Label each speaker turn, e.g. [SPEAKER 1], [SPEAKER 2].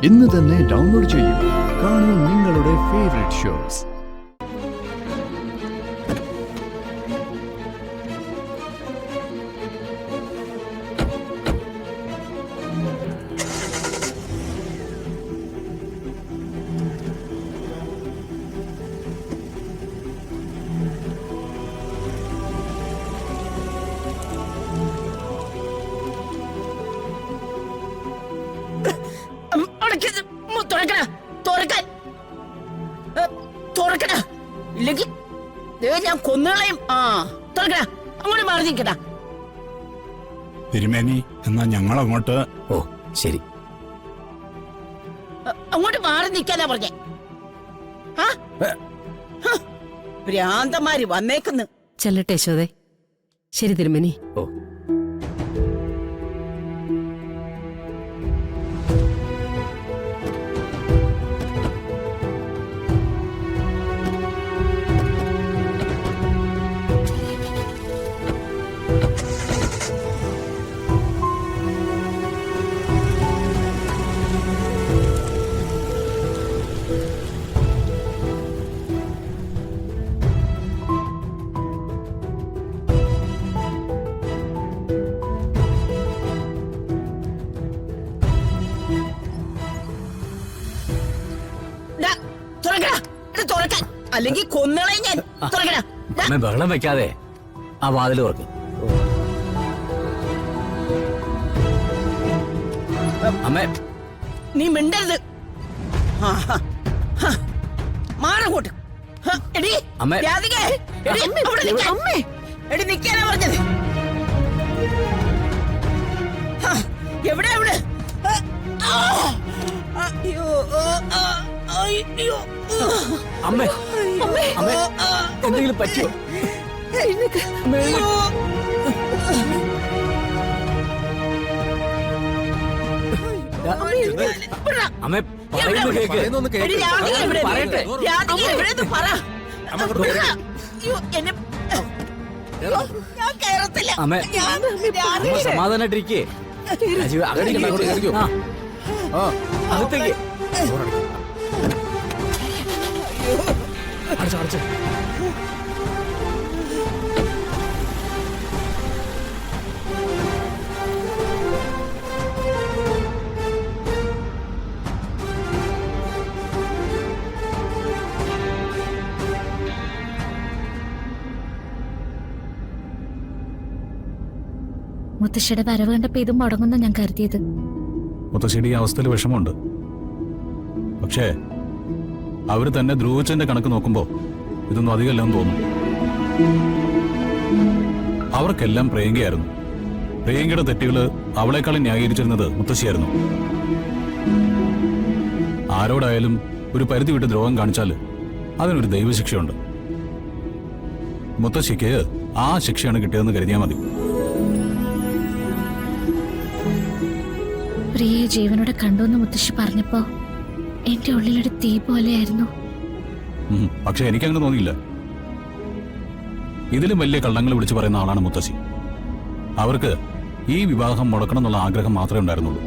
[SPEAKER 1] ഇന്ന് തന്നെ ഡൗൺലോഡ് ചെയ്യൂ. കാണൂ നിങ്ങളുടെ ഫേവറേറ്റ് ഷോസ്.
[SPEAKER 2] ഞാൻ കൊന്നുകളയും. അങ്ങോട്ട് മാറി നിൽക്കട്ടാ
[SPEAKER 3] തിരുമേനി. എന്നാ ഞങ്ങൾ അങ്ങോട്ട്.
[SPEAKER 4] ഓ ശരി,
[SPEAKER 2] അങ്ങോട്ട് മാറി നിൽക്കാനാ പറഞ്ഞേ. ഭ്രാന്തമാര് വന്നേക്കുന്നു.
[SPEAKER 5] ചെല്ലട്ടെ യശോദേ. ശരി തിരുമേനി.
[SPEAKER 4] ഓ
[SPEAKER 2] അല്ലെങ്കിൽ കൊന്നുകളയും ഞാൻ.
[SPEAKER 4] അമ്മ ബഹളം വെക്കാതെ ആ വാതിൽ തുറക്ക്. അമ്മേ
[SPEAKER 2] നീ മിണ്ടരുത്. മാറങ്ങോട്ട്. എടി
[SPEAKER 4] അമ്മേ.
[SPEAKER 2] രാധികേ, എടി അവിടെ നിൽക്കാൻ. എടി നിൽക്കാനാ പറഞ്ഞത്. എവിടെ എവിടെ? അയ്യോ അയ്യോ.
[SPEAKER 4] അമ്മേ അമ്മേ എന്തെങ്കിലും പറ്റിയോ? അമ്മേ പറയുന്നു കേക്ക്. പറയട്ടെ.
[SPEAKER 2] ഞാൻ കയറത്തില്ല.
[SPEAKER 4] അമ്മേ സമാധാനായിട്ടിരിക്കേ. അകത്തേക്ക് അടച്ചടച്ച്.
[SPEAKER 6] മുത്തശ്ശിയുടെ വരവ് കണ്ടപ്പോ ഇതും മുടങ്ങുന്ന ഞാൻ കരുതിയത്.
[SPEAKER 3] മുത്തശ്ശിയുടെ ഈ അവസ്ഥയിൽ വിഷമമുണ്ട്. പക്ഷേ അവര് തന്നെ ധ്രുവച്ചന്റെ കണക്ക് നോക്കുമ്പോ ഇതൊന്നും അധികമല്ലെന്ന് തോന്നുന്നു. അവർക്കെല്ലാം പ്രിയങ്കയായിരുന്നു. പ്രിയങ്കയുടെ തെറ്റുകള് അവളെക്കാളും ന്യായീകരിച്ചിരുന്നത് മുത്തശ്ശിയായിരുന്നു. ആരോടായാലും ഒരു പരിധി വിട്ട് ദ്രോഹം കാണിച്ചാൽ അതിനൊരു ദൈവശിക്ഷയുണ്ട്. മുത്തശ്ശിക്ക് ആ ശിക്ഷയാണ് കിട്ടിയതെന്ന് കരുതിയാൽ മതി.
[SPEAKER 6] പ്രിയെ ജീവനോടെ കണ്ടുവെന്ന് മുത്തശ്ശി പറഞ്ഞപ്പോ എന്റെ ഉള്ളിലൊരു തീ പോലെയായിരുന്നു.
[SPEAKER 3] പക്ഷെ എനിക്കങ്ങനെ തോന്നിയില്ല. ഇതിലും വലിയ കള്ളങ്ങൾ വിളിച്ചു പറയുന്ന ആളാണ് മുത്തശ്ശി. അവർക്ക് ഈ വിവാഹം മുടക്കണം എന്നുള്ള ആഗ്രഹം മാത്രമേ ഉണ്ടായിരുന്നുള്ളൂ.